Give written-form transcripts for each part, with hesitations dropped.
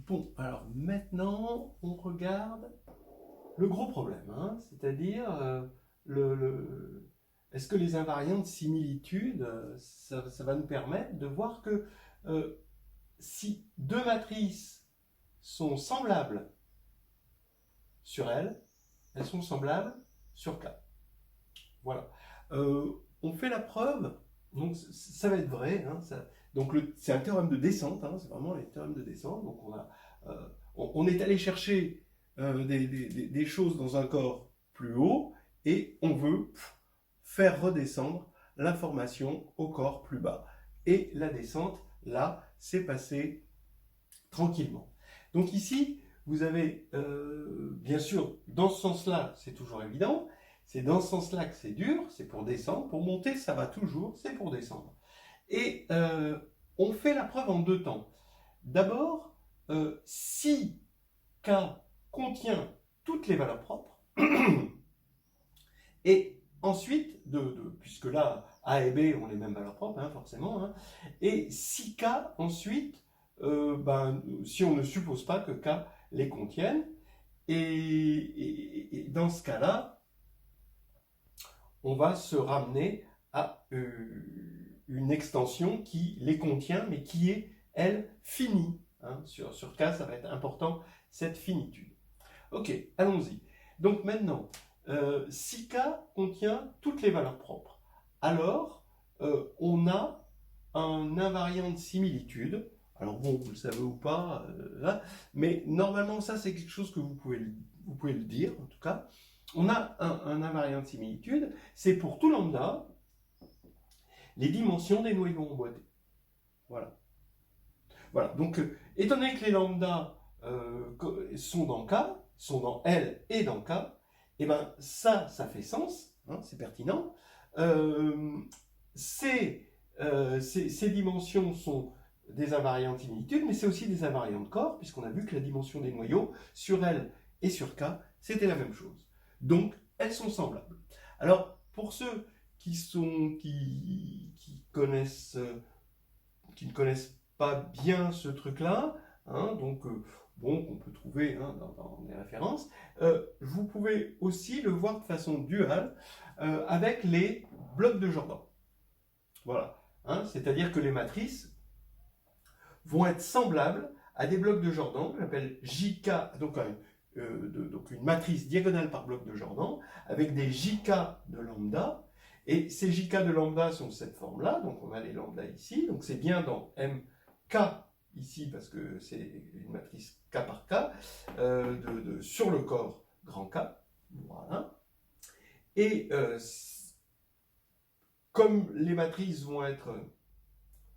Bon, alors maintenant, on regarde le gros problème, hein, c'est-à-dire est-ce que les invariants de similitude, ça va nous permettre de voir que euh, si deux matrices sont semblables sur elles, elles sont semblables sur K. Voilà. On fait la preuve, donc ça va être vrai. Hein, donc c'est un théorème de descente, hein, c'est vraiment les théorèmes de descente. Donc on est allé chercher des choses dans un corps plus haut et on veut faire redescendre l'information au corps plus bas. Et la descente, là, s'est passée tranquillement. Donc ici, vous avez, bien sûr, dans ce sens-là, c'est toujours évident, c'est dans ce sens-là que c'est dur, c'est pour descendre, pour monter, ça va toujours, c'est pour descendre. Et on fait la preuve en deux temps. D'abord, si K contient toutes les valeurs propres, et ensuite, puisque là, A et B ont les mêmes valeurs propres, hein, forcément, hein, et si K, ensuite, si on ne suppose pas que K les contienne, et dans ce cas-là, on va se ramener à une extension qui les contient, mais qui est, elle, finie. Hein. Sur K, ça va être important, cette finitude. Ok, allons-y. Donc maintenant, si K contient toutes les valeurs propres, alors on a un invariant de similitude. Alors bon, vous le savez ou pas, là, mais normalement ça c'est quelque chose que vous pouvez le dire en tout cas. On a un invariant de similitude, c'est pour tout lambda les dimensions des noyaux emboîtés. Voilà. Voilà. Donc étant donné que les lambda sont dans K, sont dans L et dans K, et ben ça fait sens, hein, c'est pertinent. Ces dimensions sont des invariants de similitude, mais c'est aussi des invariants de corps, puisqu'on a vu que la dimension des noyaux sur L et sur K, c'était la même chose. Donc, elles sont semblables. Alors, pour ceux qui connaissent, qui ne connaissent pas bien ce truc-là, hein, donc bon, qu'on peut trouver hein, dans des références, vous pouvez aussi le voir de façon duale avec les blocs de Jordan. Voilà. Hein, c'est-à-dire que les matrices vont être semblables à des blocs de Jordan, que j'appelle JK, donc une matrice diagonale par bloc de Jordan, avec des JK de lambda. Et ces JK de lambda sont de cette forme-là, donc on a les lambda ici, donc c'est bien dans MK ici, parce que c'est une matrice K par K, sur le corps grand K. Voilà. Et comme les matrices vont être...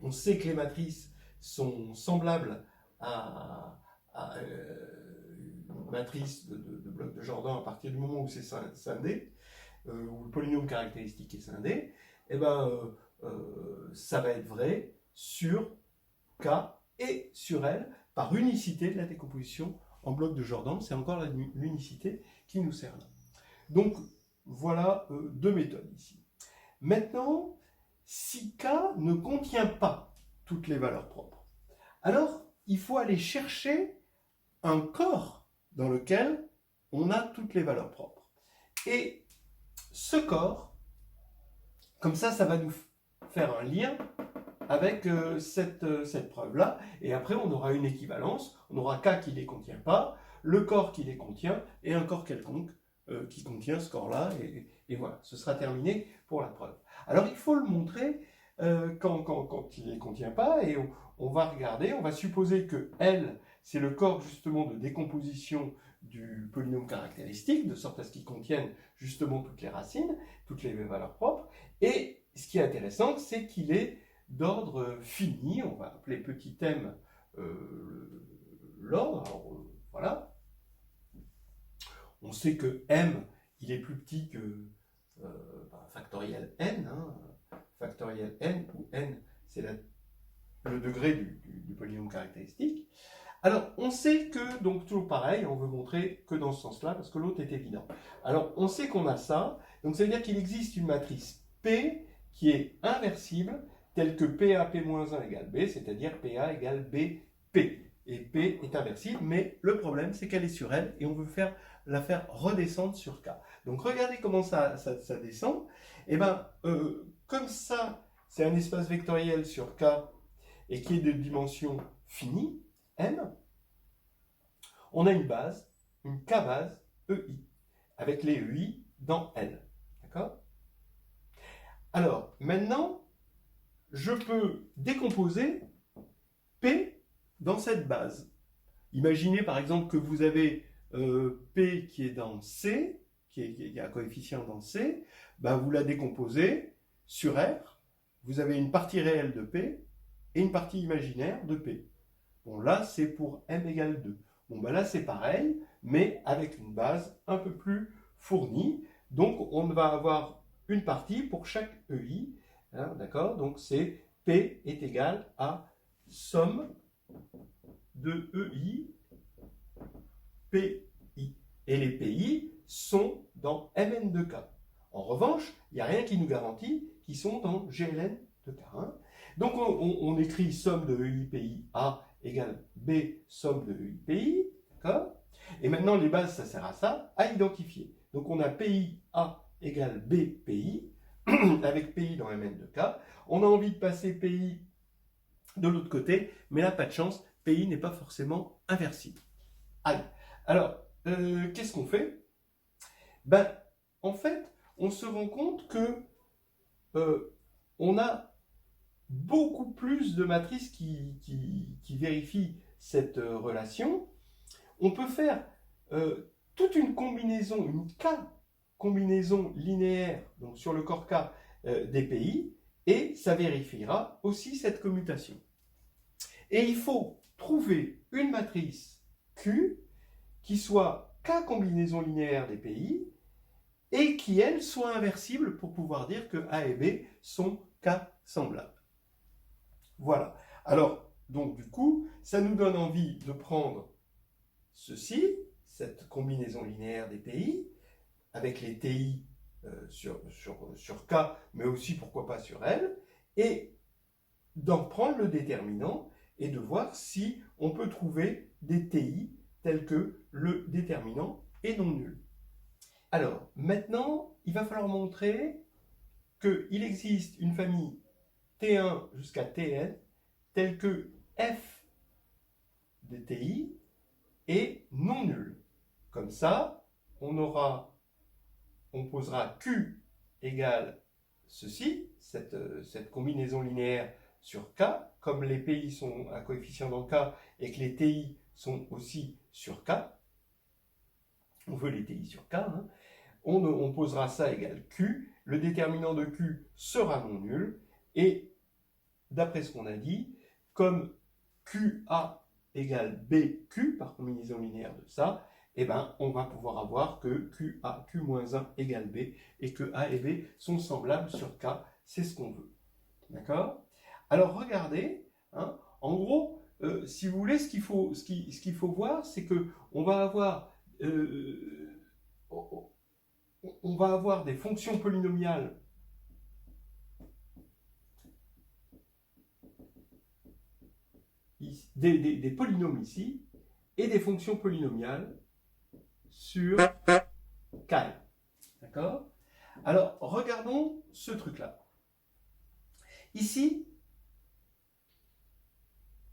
On sait que les matrices sont semblables à une matrice de bloc de Jordan à partir du moment où c'est scindé, où le polynôme caractéristique est scindé, et ça va être vrai sur K et sur L par unicité de la décomposition en bloc de Jordan. C'est encore l'unicité qui nous sert là. Donc voilà deux méthodes ici. Maintenant, si K ne contient pas toutes les valeurs propres, alors il faut aller chercher un corps dans lequel on a toutes les valeurs propres. Et ce corps, comme ça va nous faire un lien avec cette preuve-là, et après on aura une équivalence, on aura K qui ne les contient pas, le corps qui les contient, et un corps quelconque qui contient ce corps-là, et voilà, ce sera terminé pour la preuve. Alors il faut le montrer quand il ne les contient pas, et on va regarder, on va supposer que L, c'est le corps justement de décomposition du polynôme caractéristique, de sorte à ce qu'il contienne justement toutes les racines, toutes les valeurs propres, et ce qui est intéressant, c'est qu'il est d'ordre fini, on va appeler petit m l'ordre, voilà. On sait que m, il est plus petit que factoriel n, hein, factoriel n, où n, c'est le degré du polynôme caractéristique. Alors, on sait que, donc toujours pareil, on veut montrer que dans ce sens-là, parce que l'autre est évident. Alors, on sait qu'on a ça, donc ça veut dire qu'il existe une matrice P qui est inversible, telle que PA P-1 égale B, c'est-à-dire PA égale BP. et P est inversible, mais le problème c'est qu'elle est sur L et on veut la faire redescendre sur K. Donc regardez comment ça descend. Et bien, comme ça, c'est un espace vectoriel sur K et qui est de dimension finie, M, on a une base, une K-base EI, avec les EI dans L. D'accord? Alors, maintenant, je peux décomposer P dans cette base. Imaginez par exemple que vous avez P qui est dans C, qui a un coefficient dans C, ben vous la décomposez sur R, vous avez une partie réelle de P et une partie imaginaire de P. Bon là c'est pour M égale 2. Bon ben là c'est pareil, mais avec une base un peu plus fournie. Donc on va avoir une partie pour chaque EI, hein, d'accord? Donc c'est P est égal à somme de EI, PI. Et les PI sont dans MN de K. En revanche, il n'y a rien qui nous garantit qu'ils sont dans GLN de K. Hein. Donc on écrit somme de EI, PI, A égale B, somme de EI, PI. D'accord? Et maintenant, les bases, ça sert à ça, à identifier. Donc on a PI, A égale B, PI, avec PI dans MN de K. On a envie de passer PI de l'autre côté, mais là, pas de chance, PI n'est pas forcément inversible. Allez, alors, qu'est-ce qu'on fait? Ben, en fait, on se rend compte que on a beaucoup plus de matrices qui vérifient cette relation. On peut faire toute une combinaison, une K-combinaison linéaire, donc sur le corps K des PI, et ça vérifiera aussi cette commutation. Et il faut trouver une matrice Q qui soit K combinaison linéaire des PI et qui, elle, soit inversible pour pouvoir dire que A et B sont K semblables. Voilà. Alors, donc du coup, ça nous donne envie de prendre ceci, cette combinaison linéaire des PI, avec les TI sur K, mais aussi, pourquoi pas, sur L, et d'en prendre le déterminant et de voir si on peut trouver des TI tels que le déterminant est non nul. Alors, maintenant, il va falloir montrer qu'il existe une famille T1 jusqu'à Tn telle que f des TI est non nulle. Comme ça, on posera Q égale ceci, cette combinaison linéaire sur K, comme les PI sont à coefficient dans K et que les TI sont aussi sur K, on veut les TI sur K, hein, on posera ça égale Q, le déterminant de Q sera non nul, et d'après ce qu'on a dit, comme QA égale BQ par combinaison linéaire de ça, eh ben, on va pouvoir avoir que QA, Q-1 égale B, et que A et B sont semblables sur K, c'est ce qu'on veut. D'accord? Alors regardez, hein, en gros, si vous voulez, ce qu'il faut voir, c'est que on va avoir des fonctions polynomiales des polynômes ici et des fonctions polynomiales sur K. D'accord? Alors, regardons ce truc-là. Ici,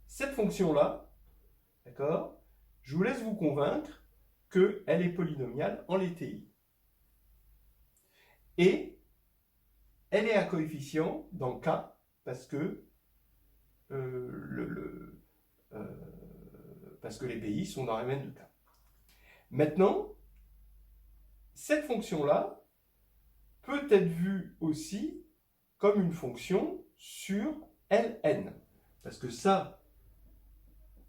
cette fonction-là, d'accord, je vous laisse vous convaincre qu'elle est polynomiale en LTI. Et elle est à coefficient dans K parce que parce que les PI sont dans Mn de K. Maintenant, cette fonction-là peut être vue aussi comme une fonction sur Ln. Parce que ça,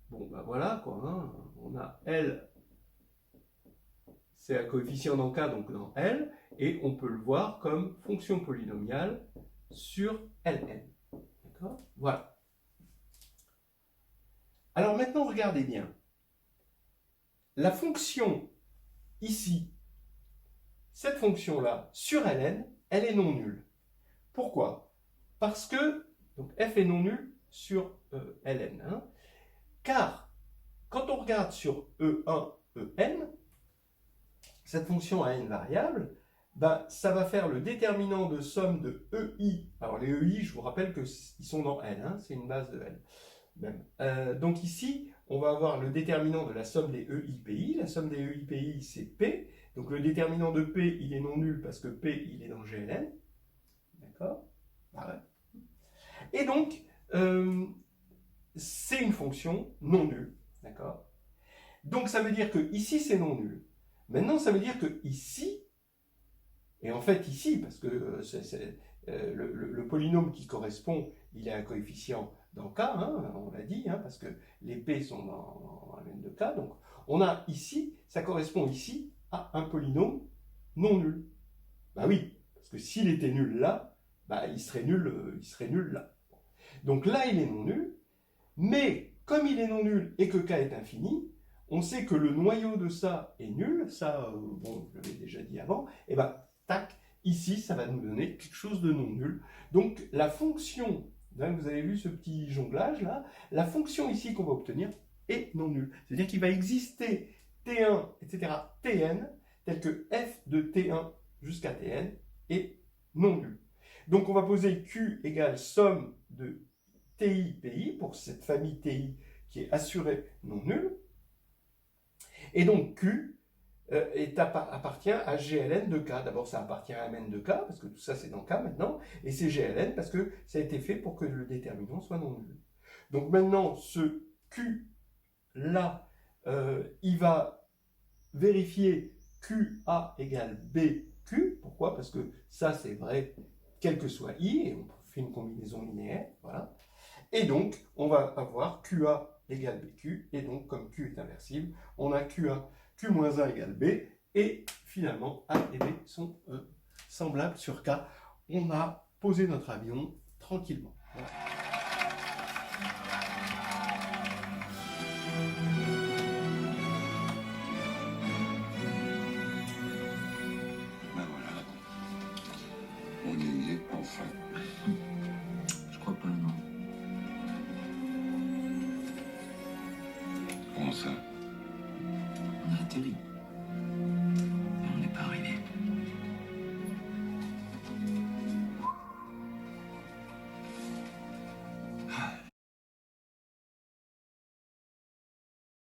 bon ben voilà quoi, hein, on a L, c'est un coefficient dans K, donc dans L, et on peut le voir comme fonction polynomiale sur Ln. D'accord? Voilà. Alors maintenant, regardez bien. La fonction ici, cette fonction-là, sur Ln, elle est non nulle. Pourquoi? Parce que donc f est non nul sur Ln. Hein, car Quand on regarde sur E1, En, cette fonction à n variables, ben, ça va faire le déterminant de somme de EI. Alors les EI, je vous rappelle qu'ils sont dans L, hein, c'est une base de L. Même. Donc ici, on va avoir le déterminant de la somme des EIPI. La somme des EIPI, c'est P. Donc le déterminant de P, il est non nul parce que P, il est dans GLN. D'accord? Voilà. Et donc, c'est une fonction non nulle. D'accord? Donc ça veut dire que ici, c'est non nul. Maintenant, ça veut dire que ici, et en fait ici, parce que le polynôme qui correspond, il a un coefficient dans K, hein, on l'a dit, hein, parce que les P sont dans la même de K, donc on a ici, ça correspond ici à un polynôme non nul. Ben oui, parce que s'il était nul là, ben il serait nul là. Donc là, il est non nul, mais comme il est non nul et que K est infini, on sait que le noyau de ça est nul, ça, bon, je l'avais déjà dit avant, et ben, tac, ici, ça va nous donner quelque chose de non nul. Donc, la fonction, là, vous avez vu ce petit jonglage là, la fonction ici qu'on va obtenir est non nulle. C'est-à-dire qu'il va exister T1, etc., Tn, tel que f de T1 jusqu'à Tn est non nul. Donc, on va poser Q égale somme de TI, PI, pour cette famille TI qui est assurée non nulle. Et donc Q appartient à GLN de K. D'abord, ça appartient à Mn de K, parce que tout ça c'est dans K maintenant, et c'est GLN parce que ça a été fait pour que le déterminant soit non nul. Donc maintenant, ce Q là, il va vérifier QA égale BQ. Pourquoi? Parce que ça c'est vrai, quel que soit I, et on fait une combinaison linéaire, voilà. Et donc, on va avoir QA égale BQ, et donc, comme Q est inversible, on a QA, Q-1 égale B, et finalement, A et B sont semblables sur K. On a posé notre avion tranquillement. Voilà. Ben voilà, on y est enfin.